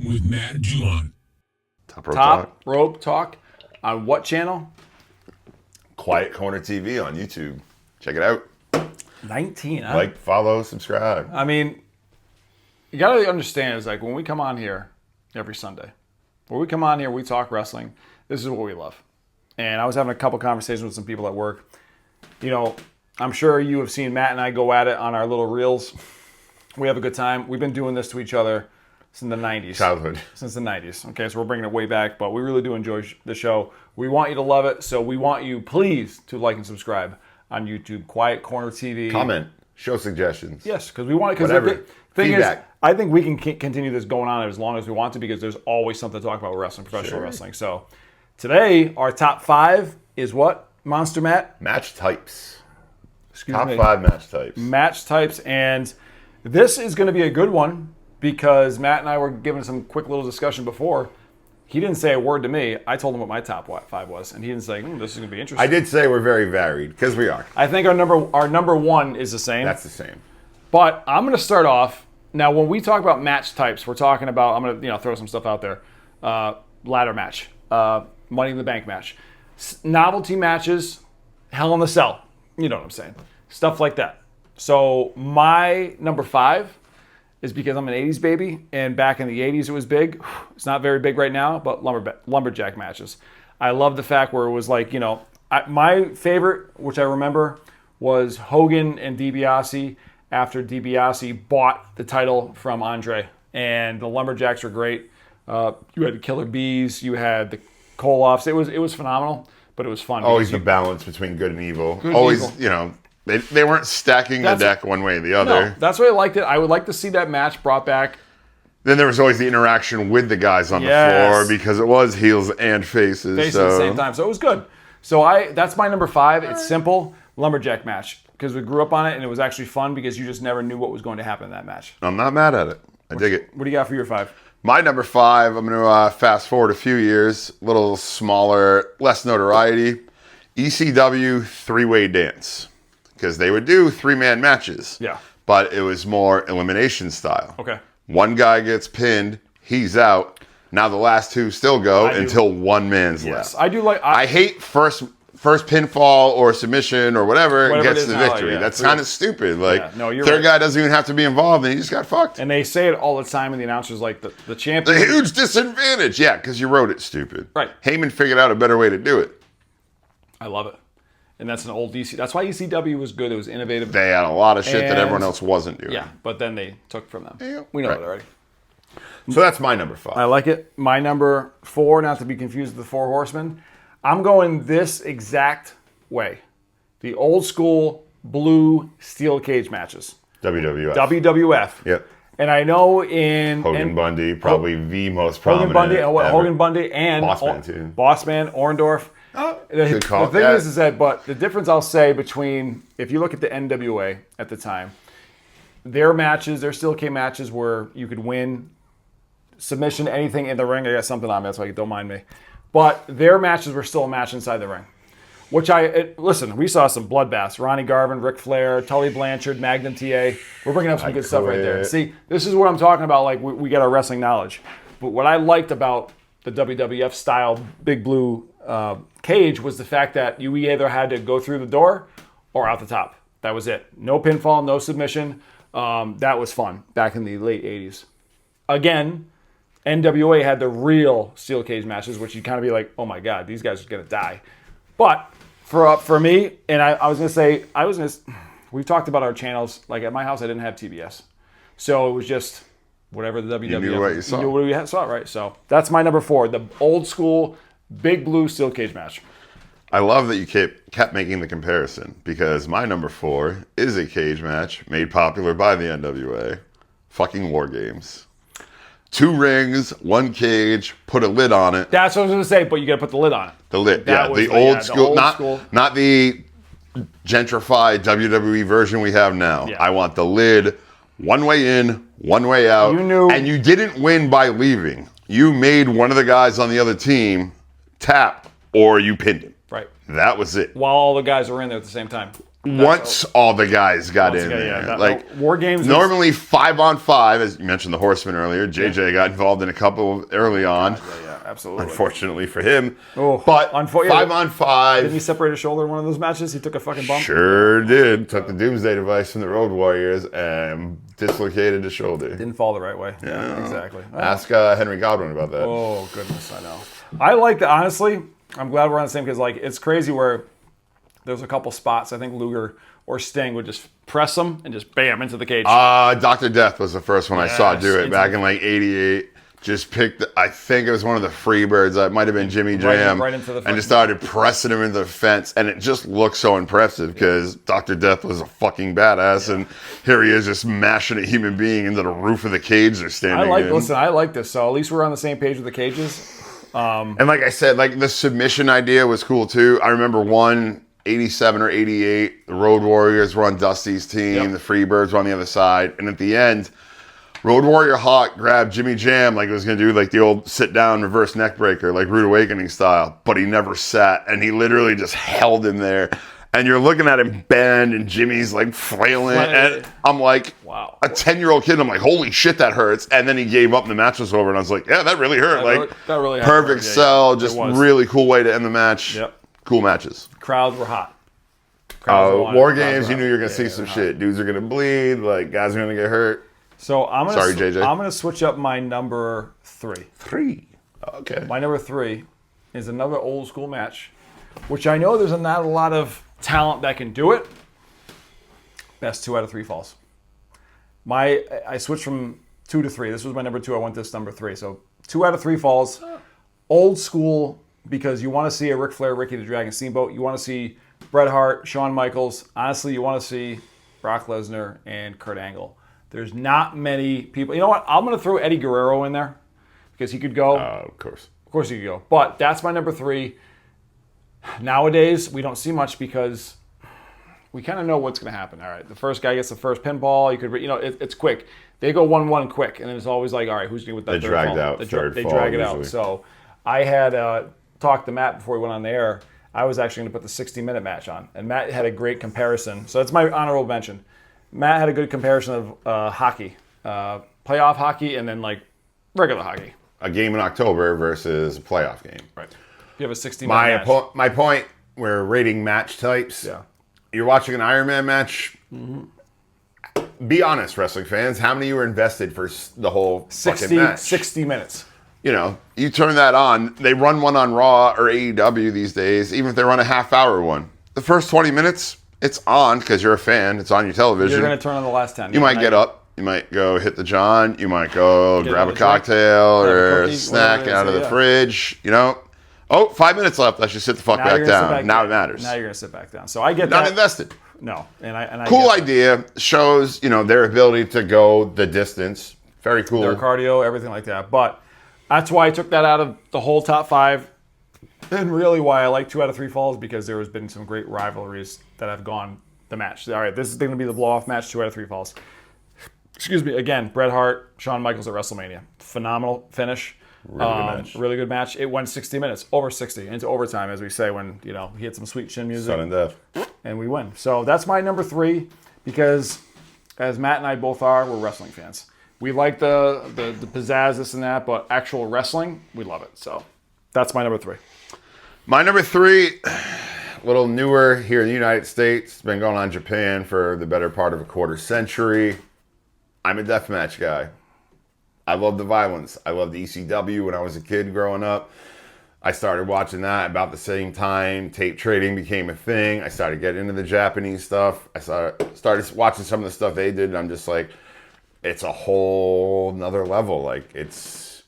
with Matt Dumont. Top Rope Talk on what channel? Quiet Corner TV on YouTube. Check it out. 19, huh? Like, follow, subscribe. I mean, you got to understand, is like when we come on here every Sunday, when we come on here, we talk wrestling, this is what we love. And I was having a couple conversations with some people at work. You know, I'm sure you have seen Matt and I go at it on our little reels. We have a good time. We've been doing this to each other since the 90s. Childhood. Since the 90s. Okay, so we're bringing it way back, but we really do enjoy the show. We want you to love it, so we want you, please, to like and subscribe on YouTube. Quiet Corner TV. Comment. Show suggestions. Yes, because we want it. Whatever. The thing Feedback. is, I think we can continue this going on as long as we want to because there's always something to talk about with wrestling, professional wrestling. So today, our top 5 is what, Monster Matt? Match types. Top 5 match types. Match types, and this is going to be a good one because Matt and I were giving some quick little discussion before. He didn't say a word to me. I told him what my top 5 was, and he didn't say, this is going to be interesting. I did say we're very varied, because we are. I think our number 1 is the same. That's the same. But I'm going to start off. Now, when we talk about match types, we're talking about, I'm going to throw some stuff out there. Ladder match, Money in the Bank match, novelty matches, Hell in the Cell. You know what I'm saying. Stuff like that. So my number 5 is because I'm an 80s baby, and back in the 80s it was big. It's not very big right now, but lumberjack matches. I love the fact where it was like, my favorite, which I remember, was Hogan and DiBiase after DiBiase bought the title from Andre. And the lumberjacks were great. You had the Killer Bees, you had the Koloffs. It was phenomenal, but it was fun. Always the balance between good and evil. Good and Always, evil. They weren't stacking the deck one way or the other. No, that's why I liked it. I would like to see that match brought back. Then there was always the interaction with the guys on the floor because it was heels and faces. Faces at the same time, so it was good. So that's my number 5. It's simple, lumberjack match, because we grew up on it and it was actually fun because you just never knew what was going to happen in that match. I'm not mad at it. I dig it. What do you got for your 5? My number 5, I'm going to fast forward a few years, a little smaller, less notoriety. ECW three-way dance. Because they would do 3-man matches. Yeah. But it was more elimination style. Okay. One guy gets pinned, he's out. Now the last 2 still go until one man's left. I do like... I hate first pinfall or submission or whatever gets the victory. That's kind of stupid. Third guy doesn't even have to be involved and he just got fucked. And they say it all the time and the announcers like the champion... The huge disadvantage. Yeah, because you wrote it stupid. Right. Heyman figured out a better way to do it. I love it. And that's an old DC. That's why ECW was good. It was innovative. They had a lot of shit that everyone else wasn't doing. Yeah, but then they took from them. Yeah, we know that already. So that's my number 5. I like it. My number 4, not to be confused with the 4 Horsemen. I'm going this exact way. The old school blue steel cage matches. WWF. Yep. And I know in... Hogan Bundy, probably the most prominent. Hogan Bundy and... Bossman, too. Bossman, Orndorff. Good call. The thing is that, but the difference I'll say between, if you look at the NWA at the time, their matches, their steel cage matches where you could win submission, anything in the ring. I got something on me, that's why you don't mind me. But their matches were still a match inside the ring. Listen, we saw some bloodbaths. Ronnie Garvin, Ric Flair, Tully Blanchard, Magnum TA. We're bringing up some good stuff right there. See, this is what I'm talking about, like we get our wrestling knowledge. But what I liked about the WWF style big blue cage was the fact that you either had to go through the door or out the top. That was it. No pinfall, no submission. That was fun back in the late 80s. Again, NWA had the real steel cage matches, which you kind of be like, oh my God, these guys are going to die. But for me, and I was going to say, we've talked about our channels. Like at my house, I didn't have TBS. So it was just whatever the WWF. You knew what you saw. You knew what we saw, right? So that's my number 4, the old school big blue steel cage match. I love that you kept making the comparison because my number 4 is a cage match made popular by the NWA. Fucking War Games. 2 rings, 1 cage, put a lid on it. That's what I was going to say, but you got to put the lid on it. The lid, the old school, not the gentrified WWE version we have now. Yeah. I want the lid, 1 way in, 1 way out. And you didn't win by leaving. You made one of the guys on the other team tap or you pinned him. Right. That was it. While all the guys were in there at the same time. once all the guys got in there. Like War Games. Normally 5-on-5, as you mentioned the Horsemen earlier. JJ got involved in a couple early on. Yeah, absolutely. Unfortunately for him. Oh, but 5-on-5. Didn't he separate his shoulder in one of those matches? He took a fucking bump? Sure did. Took the Doomsday device from the Road Warriors and dislocated his shoulder. Didn't fall the right way. Yeah, exactly. Ask Henry Godwin about that. Oh, goodness, I know. I like that, honestly. I'm glad we're on the same because, like, it's crazy where there's a couple spots. I think Luger or Sting would just press them and just bam into the cage. Dr. Death was the first one I saw do it back in like '88. Just picked, I think it was one of the Freebirds. It might have been Jimmy Jam. Right into the and just started pressing him into the fence. And it just looked so impressive because Dr. Death was a fucking badass. And here he is just mashing a human being into the roof of the cage they're standing in. Listen, I like this. So at least we're on the same page with the cages. And like I said, like the submission idea was cool too. I remember 87 or 88, the Road Warriors were on Dusty's team, the Freebirds were on the other side, and at the end, Road Warrior Hawk grabbed Jimmy Jam like he was going to do like the old sit-down reverse neck breaker, like Rude Awakening style, but he never sat, and he literally just held him there. And you're looking at him bend, and Jimmy's like flailing. And I'm like, wow. A 10-year-old kid, I'm like, holy shit, that hurts. And then he gave up, and the match was over. And I was like, yeah, that really hurt. That really perfect sell, just really cool way to end the match. Yep. Cool matches. Crowds were hot. War Games, you knew you were going to see some shit. Dudes are going to bleed. Like, guys are going to get hurt. So I'm going JJ. I'm going to switch up my number 3. 3? Okay. My number 3 is another old school match, which I know there's not a lot of talent that can do it. Best 2 out of 3 falls. I switched from 2 to 3. This was my number 2. I went this number 3. So 2 out of 3 falls. Old school, because you want to see a Ric Flair, Ricky the Dragon Steamboat. You want to see Bret Hart, Shawn Michaels. Honestly, you want to see Brock Lesnar and Kurt Angle. There's not many people. You know what? I'm going to throw Eddie Guerrero in there because he could go. Of course. Of course he could go. But that's my number 3. Nowadays, we don't see much because we kind of know what's going to happen. All right, the first guy gets the first pinball. You could, it's quick. They go 1-1 quick, and then it's always like, all right, who's going to get that third fall? They drag it out. So I had talked to Matt before we went on the air. I was actually going to put the 60-minute match on, and Matt had a great comparison. So that's my honorable mention. Matt had a good comparison of hockey, playoff hockey, and then like regular hockey. A game in October versus a playoff game. Right. You have a 60-minute match. My point, we're rating match types. Yeah. You're watching an Iron Man match. Mm-hmm. Be honest, wrestling fans. How many of you were invested for the whole fucking match? 60 minutes. You turn that on. They run one on Raw or AEW these days, even if they run a half-hour one. The first 20 minutes, it's on because you're a fan. It's on your television. You're going to turn on the last 10. You might get up. You might go hit the John. You might go grab a cocktail or a snack out of the fridge. 5 minutes left. I should sit the fuck back down. Now it matters. Now you're going to sit back down. So I get that. Not invested. No. And I cool idea. Shows, their ability to go the distance. Very cool. Their cardio, everything like that. But that's why I took that out of the whole top 5. And really why I like 2 out of 3 falls, because there has been some great rivalries that have gone the match. All right, this is going to be the blow-off match, 2 out of 3 falls. Excuse me. Again, Bret Hart, Shawn Michaels at WrestleMania. Phenomenal finish. Really good match. It went 60 minutes, over 60, into overtime, as we say, when he hit some sweet chin music. Sudden death. And we win. So that's my number 3, because as Matt and I both are, we're wrestling fans. We like the pizzazz, this and that, but actual wrestling, we love it. So that's my number 3. My number 3, a little newer here in the United States. It's been going on in Japan for the better part of a quarter century. I'm a deathmatch guy. I love the violence. I loved ECW when I was a kid growing up. I started watching that about the same time. Tape trading became a thing. I started getting into the Japanese stuff. I started watching some of the stuff they did, and I'm just like, it's a whole nother level. Like, it's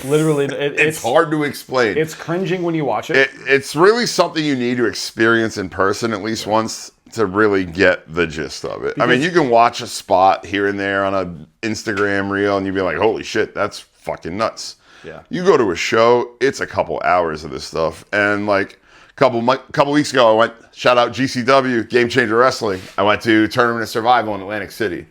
literally... it's hard to explain. It's cringing when you watch it. It's really something you need to experience in person at least once to really get the gist of it. Because, you can watch a spot here and there on an Instagram reel and you'd be like, holy shit, that's fucking nuts. Yeah. You go to a show, it's a couple hours of this stuff. And like a couple weeks ago, I went, shout out GCW, Game Changer Wrestling. I went to Tournament of Survival in Atlantic City.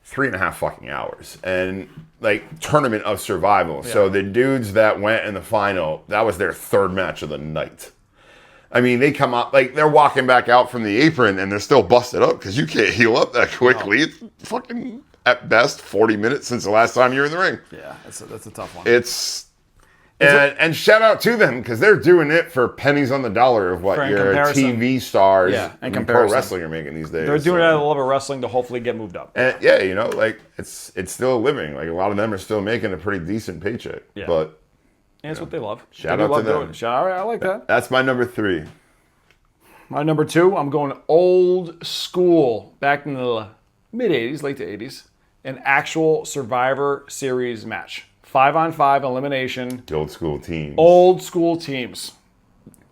3.5 fucking hours. And like Tournament of Survival. Yeah. So the dudes that went in the final, that was their 3rd match of the night. I mean, they come up, like, they're walking back out from the apron and they're still busted up because you can't heal up that quickly. No. It's fucking, at best, 40 minutes since the last time you were in the ring. Yeah, that's a tough one. And shout out to them because they're doing it for pennies on the dollar of what your TV stars and pro wrestling are making these days. They're doing it out of the love of wrestling to hopefully get moved up. And yeah, you know, like it's still a living. Like a lot of them are still making a pretty decent paycheck. Yeah. But and it's what they love. Shout out to them. I like that. That's my number 3. My number 2, I'm going old school, back in the mid 80s, late to 80s, an actual Survivor Series match. 5-on-5 elimination. The old school teams. Old school teams.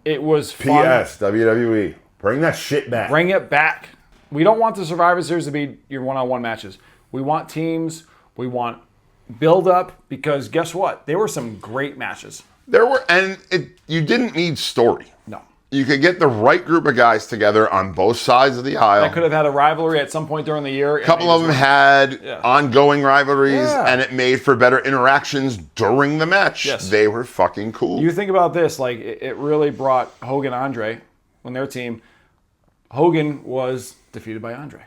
It was fun. P.S. WWE. Bring that shit back. Bring it back. We don't want the Survivor Series to be your one-on-one matches. We want teams. We want build-up because guess what? There were some great matches. You didn't need story. No. You could get the right group of guys together on both sides of the aisle. That could have had a rivalry at some point during the year. A couple of them had ongoing rivalries, and it made for better interactions during the match. Yes. They were fucking cool. You think about this, like it really brought Hogan Andre on their team. Hogan was defeated by Andre.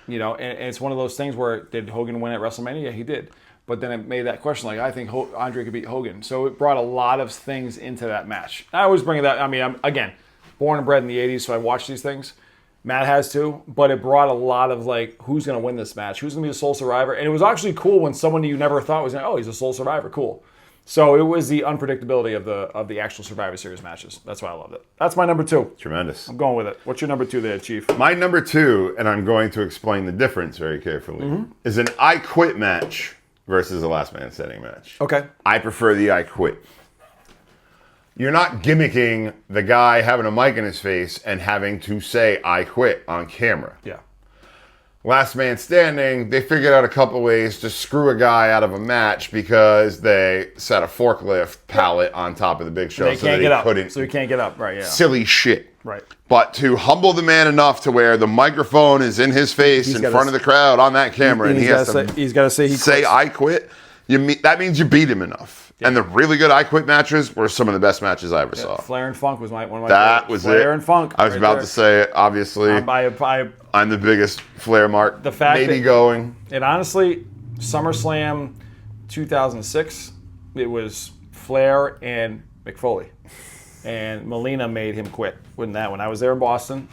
You know, and it's one of those things where did Hogan win at WrestleMania? Yeah, he did. But then it made that question, like, I think Andre could beat Hogan. So it brought a lot of things into that match. I always bring that, I mean, I'm, again, born and bred in the 80s, so I watch these things. Matt has too. But it brought a lot of, like, who's going to win this match? Who's going to be the sole survivor? And it was actually cool when someone you never thought was, he's a sole survivor. Cool. So it was the unpredictability of the actual Survivor Series matches. That's why I loved it. That's my number 2. Tremendous. I'm going with it. What's your number 2 there, Chief? My number 2, and I'm going to explain the difference very carefully, is an I Quit match versus a last man standing match. Okay. I prefer the I Quit. You're not gimmicking the guy having a mic in his face and having to say I quit on camera. Yeah. Last man standing, they figured out a couple ways to screw a guy out of a match because they set a forklift pallet on top of the Big Show so he can't get up, right? Yeah. Silly shit. Right. But to humble the man enough to where the microphone is in his face in front of the crowd on that camera, and he's got to say I quit. That means you beat him enough. Yeah. And the really good I Quit matches were some of the best matches I ever saw. Flair and Funk was one of my That was Flair and Funk. I was about to say it, obviously. I'm the biggest Flair mark. The fact maybe going. And honestly, SummerSlam 2006, it was Flair and McFoley. And Melina made him quit. When I was there in Boston,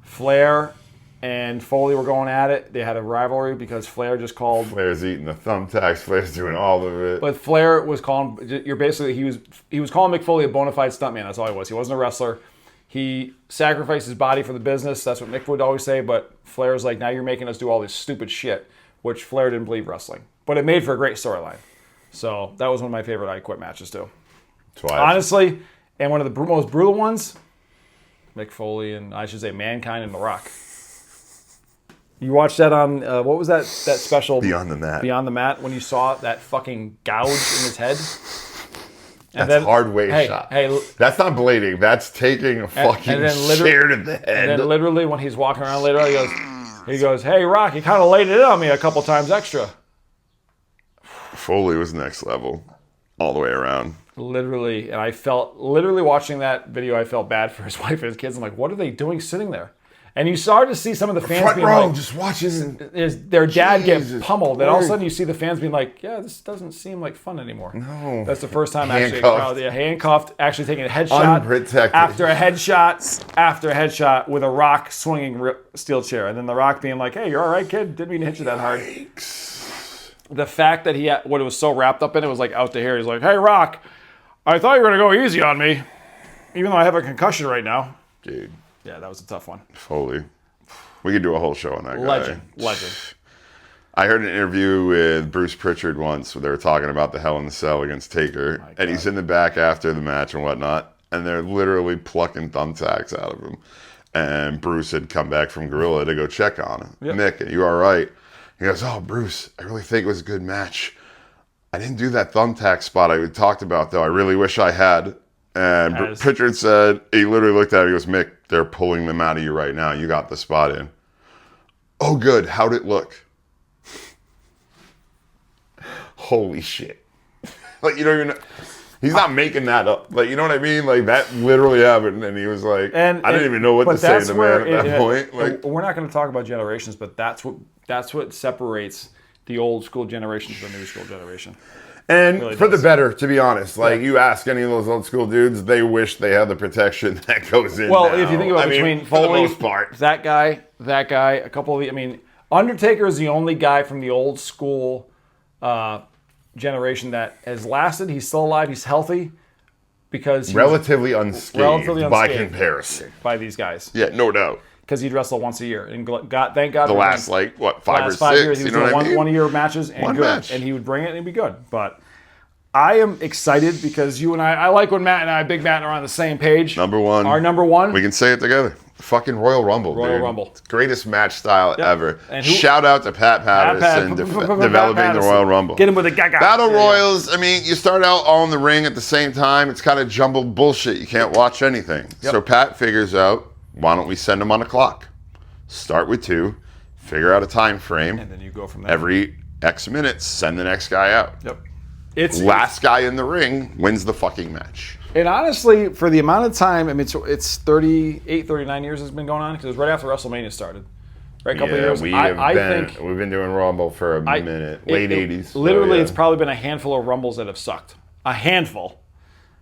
Flair and Foley were going at it. They had a rivalry because Flair just called. Flair's eating the thumbtacks. Flair's doing all of it. But Flair was calling. He was calling McFoley a bona fide stuntman. That's all he was. He wasn't a wrestler. He sacrificed his body for the business. That's what Mick would always say. But Flair's like, now you're making us do all this stupid shit, which Flair didn't believe wrestling. But it made for a great storyline. So that was one of my favorite I Quit matches too. Honestly, and one of the most brutal ones, Mick Foley and I should say Mankind and The Rock. You watched that on, what was that special? Beyond the Mat. Beyond the Mat, when you saw that fucking gouge in his head. That's hard way shot. That's not blading. That's taking a fucking chair to the head. And then literally when he's walking around later, he goes, hey, Rock, you kind of laid it on me a couple times extra. Foley was next level all the way around. Literally, and literally watching that video, I felt bad for his wife and his kids. I'm like, what are they doing sitting there? And you started to see some of the fans being like, just watching their dad get pummeled. And all of a sudden you see the fans being like, yeah, this doesn't seem like fun anymore. No. That's the first time handcuffed, actually taking a headshot after a headshot with a Rock swinging steel chair. And then the Rock being like, hey, you're all right, kid? Didn't mean to hit you that hard. The fact that what it was so wrapped up in it was like out to here. He's like, hey, Rock, I thought you were going to go easy on me, even though I have a concussion right now. Dude. Yeah, that was a tough one. Foley. We could do a whole show on that guy. Legend. I heard an interview with Bruce Pritchard once where they were talking about the Hell in the Cell against Taker. And he's in the back after the match and whatnot. And they're literally plucking thumbtacks out of him. And Bruce had come back from Gorilla to go check on him. Yep. Mick, are you all right? He goes, oh, Bruce, I really think it was a good match. I didn't do that thumbtack spot I talked about, though. I really wish I had. And Pritchard said, he literally looked at him, he goes, Mick, they're pulling them out of you right now. You got the spot in. Oh, good. How'd it look? Holy shit. Like, you don't even know. He's not making that up. Like, you know what I mean? Like, that literally happened, and he was like, I didn't even know what to say to the man at that point. Like, we're not going to talk about generations, but that's what separates the old school generation from the new school generation. And really for the better, to be honest. Like, you ask any of those old school dudes, they wish they had the protection that goes in. Well, now. if you think about between Foley, that guy, a couple of Undertaker is the only guy from the old school generation that has lasted. He's still alive. He's healthy because relatively unscathed by comparison by these guys. Yeah, no doubt. Because he'd wrestle once a year, and thank God. The last 5 or 6 years, he was doing 1 year matches and and he would bring it and he'd be good. But I am excited because you and I like when Big Matt, are on the same page. Number one, our number one. We can say it together. Fucking Royal Rumble, dude. Greatest match style ever. And shout out to Pat Patterson developing the Royal Rumble. Get him with a gaga. Battle Royals, I mean, you start out all in the ring at the same time. It's kind of jumbled bullshit. You can't watch anything. Yep. So Pat figures out, why don't we send them on a clock? Start with 2, figure out a time frame. And then you go from there. Every X minutes, send the next guy out. Yep. Last guy in the ring wins the fucking match. And honestly, for the amount of time, I mean, it's 38, 39 years it's been going on, because it was right after WrestleMania started. Right, a couple of years. We've been doing Rumble for a minute. Late 80s. Literally, it's probably been a handful of Rumbles that have sucked. A handful.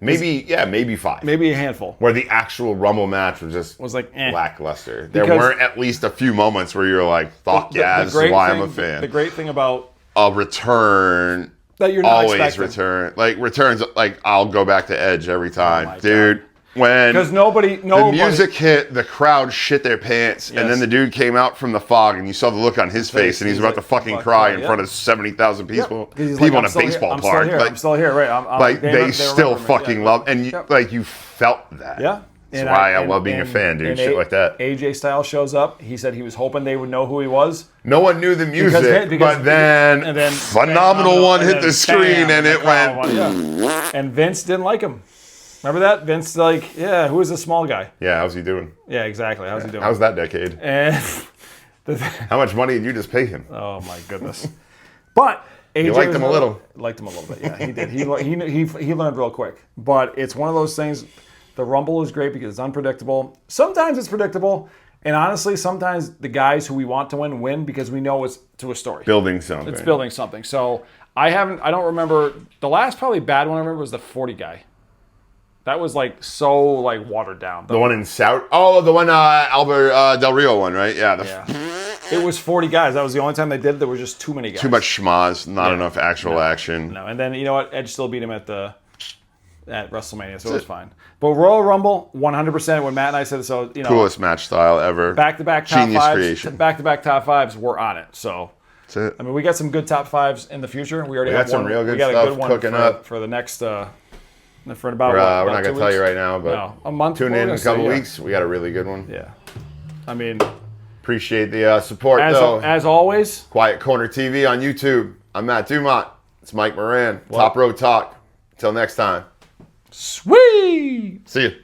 Maybe 5. Maybe a handful. Where the actual Rumble match was like lackluster. There weren't at least a few moments where you're like, fuck yeah, this is why I'm a fan. The great thing about a return that you're not always expecting. Returns, like, I'll go back to Edge every time. Dude, when because nobody the music hit, the crowd shit their pants, and then the dude came out from the fog, and you saw the look on his face, and he's about to fucking cry in front of 70,000 people in a baseball park. I'm still here, right? They still fucking love, and you felt that. Yeah. That's why I love being a fan, dude. Shit like that. AJ Styles shows up. He said he was hoping they would know who he was. No one knew the music, but then Phenomenal One hit the screen, and it went. And Vince didn't like him. Remember that? Vince, who is this small guy? Yeah, how's he doing? Yeah, exactly. How's he doing? How's that decade? And how much money did you just pay him? Oh, my goodness. But AJ you liked him a little. Liked him a little bit, yeah. He did. He learned real quick. But it's one of those things. The Rumble is great because it's unpredictable. Sometimes it's predictable. And honestly, sometimes the guys who we want to win because we know it's to a story. Building something. It's building something. So I don't remember. The last probably bad one I remember was the 40 guy. That was so watered down. The one in South. Oh, the one Albert Del Rio one, right? Yeah. It was 40 guys. That was the only time they did it. There was just too many guys. Too much schmaz, not enough actual action. No, and then you know what? Edge still beat him at WrestleMania, so it was fine. But Royal Rumble, 100%. When Matt and I said so, coolest match style ever. Back-to-back top Genius fives. creation. Back-to-back top fives. We're on it. So that's it. I mean, we got some good top fives in the future. We already got some real good stuff cooking up for the next. For about we're not going to tell you right now, but a month. Tune in a couple weeks. We got a really good one. Yeah, I mean, appreciate the support as always. Quiet Corner TV on YouTube. I'm Matt Dumont. It's Mike Moran. Top Row Talk. Until next time. Sweet. See you.